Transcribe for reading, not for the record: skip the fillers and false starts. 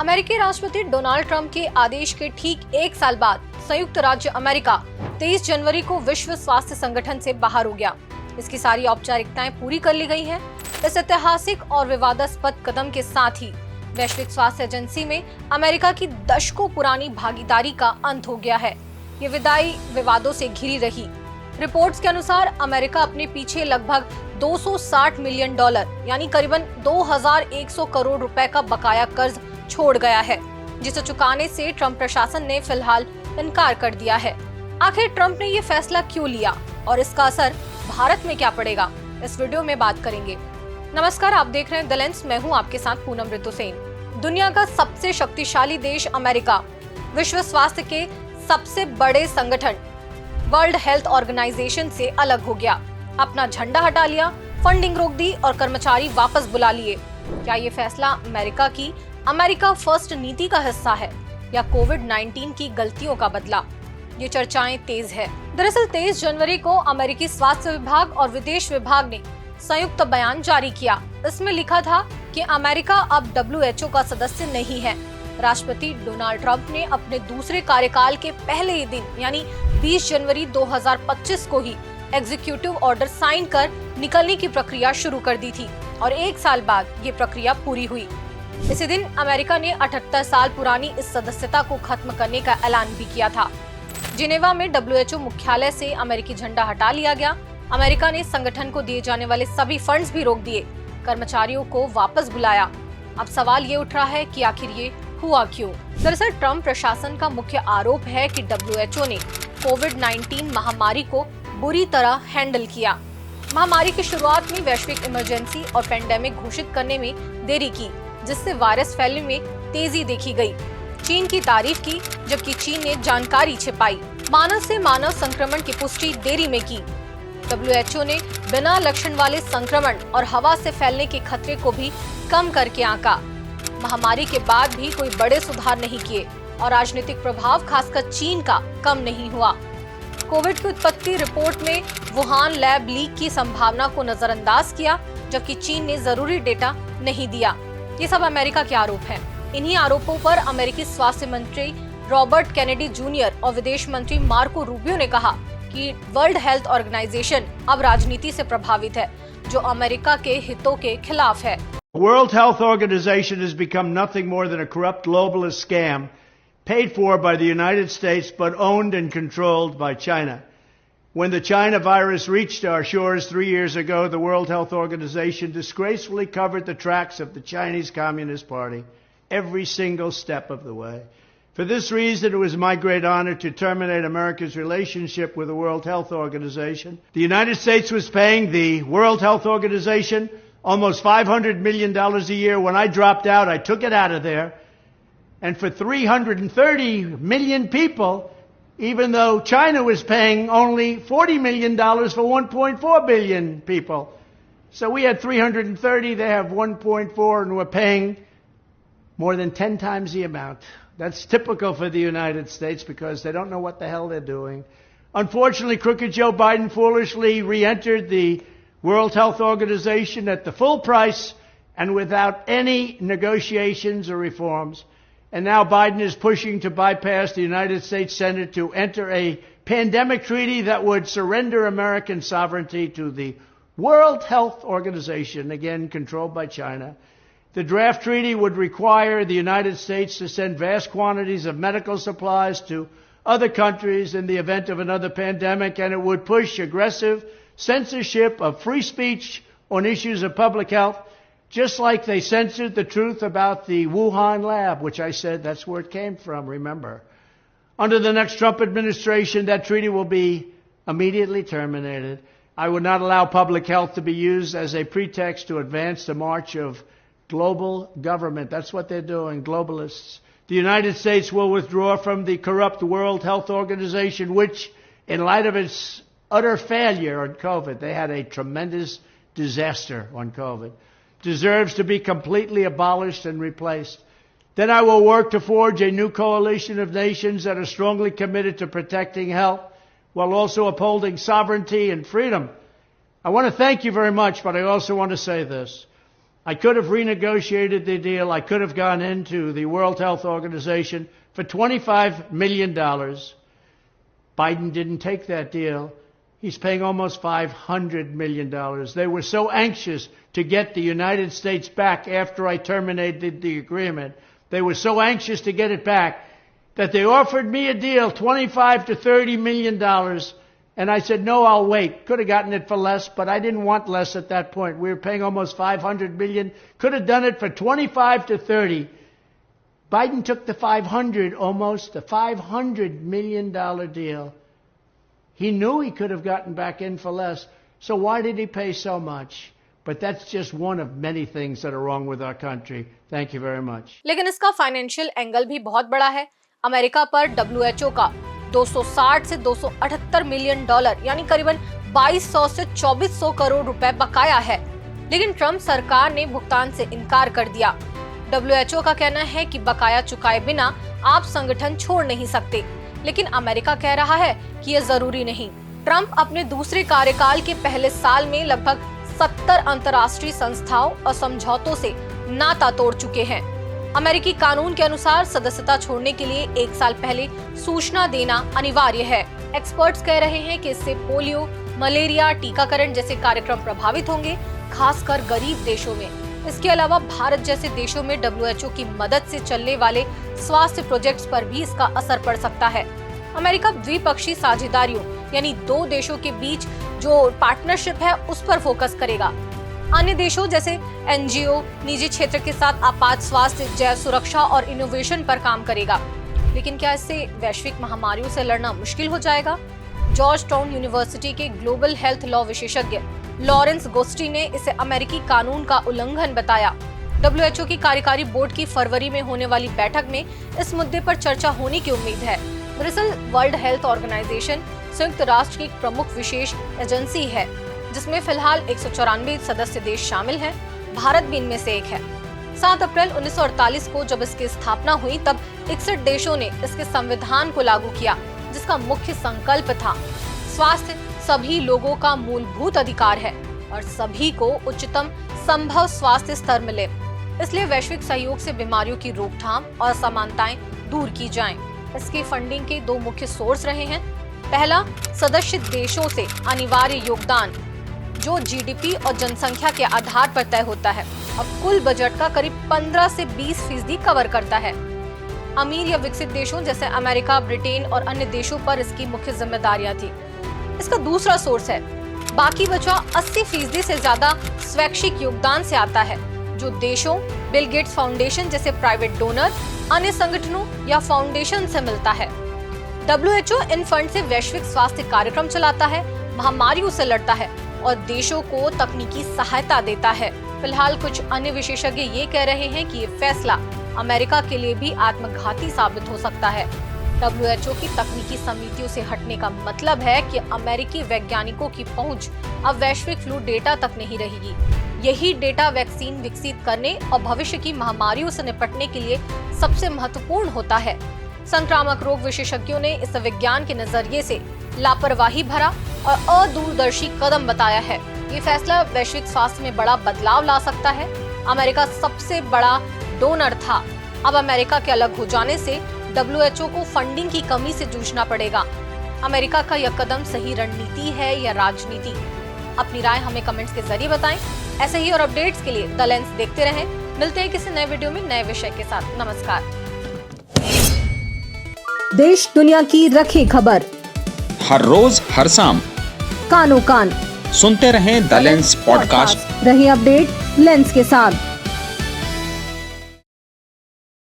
अमेरिकी राष्ट्रपति Donald Trump के आदेश के ठीक एक साल बाद संयुक्त राज्य अमेरिका 23 जनवरी को विश्व स्वास्थ्य संगठन से बाहर हो गया। इसकी सारी औपचारिकताएं पूरी कर ली गई हैं। इस ऐतिहासिक और विवादास्पद कदम के साथ ही वैश्विक स्वास्थ्य एजेंसी में अमेरिका की दशकों पुरानी भागीदारी का अंत हो गया है। ये विदाई विवादों से घिरी रही। रिपोर्ट्स के अनुसार अमेरिका अपने पीछे लगभग 260 मिलियन डॉलर यानी करीबन 2100 करोड़ रुपए का बकाया कर्ज छोड़ गया है, जिसे चुकाने से ट्रंप प्रशासन ने फिलहाल इनकार कर दिया है। आखिर ट्रंप ने ये फैसला क्यों लिया और इसका असर भारत में क्या पड़ेगा, इस वीडियो में बात करेंगे। नमस्कार, आप देख रहे हैं द लेंस। मैं हूं आपके साथ पूनम ऋतु सेन। दुनिया का सबसे शक्तिशाली देश अमेरिका विश्व स्वास्थ्य के सबसे बड़े संगठन वर्ल्ड हेल्थ ऑर्गेनाइजेशन से अलग हो गया, अपना झंडा हटा लिया, फंडिंग रोक दी और कर्मचारी वापस बुला लिए। क्या ये फैसला अमेरिका फर्स्ट नीति का हिस्सा है या कोविड-19 की गलतियों का बदला? ये चर्चाएं तेज है। दरअसल 23 जनवरी को अमेरिकी स्वास्थ्य विभाग और विदेश विभाग ने संयुक्त बयान जारी किया। इसमें लिखा था कि अमेरिका अब WHO का सदस्य नहीं है। राष्ट्रपति डोनाल्ड ट्रंप ने अपने दूसरे कार्यकाल के पहले ही दिन यानी 20 जनवरी 2025 को ही एग्जीक्यूटिव ऑर्डर साइन कर निकलने की प्रक्रिया शुरू कर दी थी और एक साल बाद ये प्रक्रिया पूरी हुई। इसी दिन अमेरिका ने 78 साल पुरानी इस सदस्यता को खत्म करने का ऐलान भी किया था। जिनेवा में WHO मुख्यालय से अमेरिकी झंडा हटा लिया गया। अमेरिका ने संगठन को दिए जाने वाले सभी फंड्स भी रोक दिए, कर्मचारियों को वापस बुलाया। अब सवाल ये उठ रहा है कि आखिर ये हुआ क्यों? दरअसल ट्रंप प्रशासन का मुख्य आरोप है कि WHO ने कोविड-19 महामारी को बुरी तरह हैंडल किया। महामारी की शुरुआत में वैश्विक इमरजेंसी और पेंडेमिक घोषित करने में देरी की, जिससे वायरस फैलने में तेजी देखी गई। चीन की तारीफ की, जबकि चीन ने जानकारी छिपाई। मानव से मानव संक्रमण की पुष्टि देरी में की। WHO ने बिना लक्षण वाले संक्रमण और हवा से फैलने के खतरे को भी कम करके आंका। महामारी के बाद भी कोई बड़े सुधार नहीं किए और राजनीतिक प्रभाव खासकर चीन का कम नहीं हुआ। कोविड की उत्पत्ति रिपोर्ट में वुहान लैब लीक की संभावना को नजरअंदाज किया, जबकि चीन ने जरूरी डेटा नहीं दिया। ये सब अमेरिका के आरोप हैं। इन्हीं आरोपों पर अमेरिकी स्वास्थ्य मंत्री रॉबर्ट कैनेडी जूनियर और विदेश मंत्री मार्को रूबियो ने कहा कि वर्ल्ड हेल्थ ऑर्गेनाइजेशन अब राजनीति से प्रभावित है, जो अमेरिका के हितों के खिलाफ है। World Health Organization has become nothing more than a corrupt globalist scam paid for by the United States but owned and controlled by China. When the China virus reached our shores 3 years ago, the World Health Organization disgracefully covered the tracks of the Chinese Communist Party every single step of the way. For this reason, it was my great honor to terminate America's relationship with the World Health Organization. The United States was paying the World Health Organization almost $500 million a year. When I dropped out, I took it out of there. And for 330 million people, even though China was paying only $40 million for 1.4 billion people. So we had 330, they have 1.4, and we're paying more than 10 times the amount. That's typical for the United States because they don't know what the hell they're doing. Unfortunately, crooked Joe Biden foolishly re-entered the World Health Organization at the full price and without any negotiations or reforms. And now Biden is pushing to bypass the United States Senate to enter a pandemic treaty that would surrender American sovereignty to the World Health Organization, again controlled by China. The draft treaty would require the United States to send vast quantities of medical supplies to other countries in the event of another pandemic, and it would push aggressive censorship of free speech on issues of public health, just like they censored the truth about the Wuhan lab, which I said that's where it came from, remember. Under the next Trump administration, that treaty will be immediately terminated. I would not allow public health to be used as a pretext to advance the march of global government. That's what they're doing, globalists. The United States will withdraw from the corrupt World Health Organization, which, in light of its utter failure on COVID, they had a tremendous disaster on COVID, deserves to be completely abolished and replaced. Then I will work to forge a new coalition of nations that are strongly committed to protecting health while also upholding sovereignty and freedom. I want to thank you very much, but I also want to say this. I could have renegotiated the deal. I could have gone into the World Health Organization for $25 million. Biden didn't take that deal. He's paying almost $500 million. They were so anxious to get the United States back after I terminated the agreement. They were so anxious to get it back that they offered me a deal, $25 to $30 million. And I said, no, I'll wait. Could have gotten it for less, but I didn't want less at that point. We were paying almost $500 million. Could have done it for $25 to $30. Biden took the the $500 million deal. He knew he could have gotten back in for less. So why did he pay so much? But that's just one of many things that are wrong with our country. Thank you very much. लेकिन इसका financial angle भी बहुत बड़ा है। America पर WHO का 260 से 278 million dollar यानी करीबन 2200 से 2400 करोड़ रुपए बकाया है, लेकिन ट्रंप सरकार ने भुगतान से इनकार कर दिया। WHO का कहना है कि बकाया चुकाए बिना आप संगठन छोड़ नहीं सकते, लेकिन अमेरिका कह रहा है कि यह जरूरी नहीं। ट्रंप अपने दूसरे कार्यकाल के पहले साल में लगभग 70 अंतर्राष्ट्रीय संस्थाओं और समझौतों से नाता तोड़ चुके हैं। अमेरिकी कानून के अनुसार सदस्यता छोड़ने के लिए 1 साल पहले सूचना देना अनिवार्य है। एक्सपर्ट्स कह रहे हैं कि इससे पोलियो, मलेरिया, टीकाकरण जैसे कार्यक्रम प्रभावित होंगे, खासकर गरीब देशों में। इसके अलावा भारत जैसे देशों में WHO की मदद से चलने वाले स्वास्थ्य प्रोजेक्ट्स पर भी इसका असर पड़ सकता है। अमेरिका द्विपक्षीय साझेदारियों यानी 2 देशों के बीच जो पार्टनरशिप है उस पर फोकस करेगा। अन्य देशों जैसे NGO, निजी क्षेत्र के साथ आपात स्वास्थ्य, जैव सुरक्षा और इनोवेशन पर काम करेगा। लेकिन क्या इससे वैश्विक महामारियों से लड़ना मुश्किल हो जाएगा? जॉर्ज टाउन यूनिवर्सिटी के ग्लोबल हेल्थ लॉ विशेषज्ञ लॉरेंस गोस्टी ने इसे अमेरिकी कानून का उल्लंघन बताया। WHO की कार्यकारी बोर्ड की फरवरी में होने वाली बैठक में इस मुद्दे पर चर्चा होने की उम्मीद है। दरअसल वर्ल्ड हेल्थ ऑर्गेनाइजेशन संयुक्त राष्ट्र की एक प्रमुख विशेष एजेंसी है, जिसमें फिलहाल 194 सदस्य देश शामिल हैं। भारत भी इनमें से एक है। 7 अप्रैल 1948 को जब इसकी स्थापना हुई तब 61 देशों ने इसके संविधान को लागू किया, जिसका मुख्य संकल्प था स्वास्थ्य सभी लोगों का मूलभूत अधिकार है और सभी को उच्चतम संभव स्वास्थ्य स्तर मिले। इसलिए वैश्विक सहयोग से बीमारियों की रोकथाम और असमानताएं दूर की जाएं। इसकी फंडिंग के 2 मुख्य सोर्स रहे हैं। पहला, सदस्य देशों से अनिवार्य योगदान जो GDP और जनसंख्या के आधार पर तय होता है और कुल बजट का करीब 15 से 20% कवर करता है। अमीर या विकसित देशों जैसे अमेरिका, ब्रिटेन और अन्य देशों पर इसकी मुख्य जिम्मेदारियां थी। इसका दूसरा सोर्स है, बाकी बचा 80% से ज्यादा स्वैच्छिक योगदान से आता है, जो देशों, बिल गेट्स फाउंडेशन जैसे प्राइवेट डोनर, अन्य संगठनों या फाउंडेशन से मिलता है। WHO इन फंड से वैश्विक स्वास्थ्य कार्यक्रम चलाता है, महामारियों से लड़ता है और देशों को तकनीकी सहायता देता है। फिलहाल कुछ अन्य विशेषज्ञ ये कह रहे हैं कि ये फैसला अमेरिका के लिए भी आत्मघाती साबित हो सकता है। WHO की तकनीकी समितियों से हटने का मतलब है कि अमेरिकी वैज्ञानिकों की पहुंच अब वैश्विक फ्लू डेटा तक नहीं रहेगी। यही डेटा वैक्सीन विकसित करने और भविष्य की महामारियों से निपटने के लिए सबसे महत्वपूर्ण होता है। संक्रामक रोग विशेषज्ञों ने इस विज्ञान के नजरिए से लापरवाही भरा और अदूरदर्शी कदम बताया है। ये फैसला वैश्विक स्वास्थ्य में बड़ा बदलाव ला सकता है। अमेरिका सबसे बड़ा डोनर था, अब अमेरिका के अलग हो जाने से WHO को फंडिंग की कमी से जूझना पड़ेगा। अमेरिका का यह कदम सही रणनीति है या राजनीति? अपनी राय हमें कमेंट्स के जरिए बताएं। ऐसे ही और अपडेट्स के लिए द लेंस देखते रहें। मिलते हैं किसी नए वीडियो में नए विषय के साथ। नमस्कार। देश दुनिया की रखी खबर हर रोज हर शाम कानो कान सुनते रहें द लेंस पॉडकास्ट। रही अपडेट लेंस के साथ।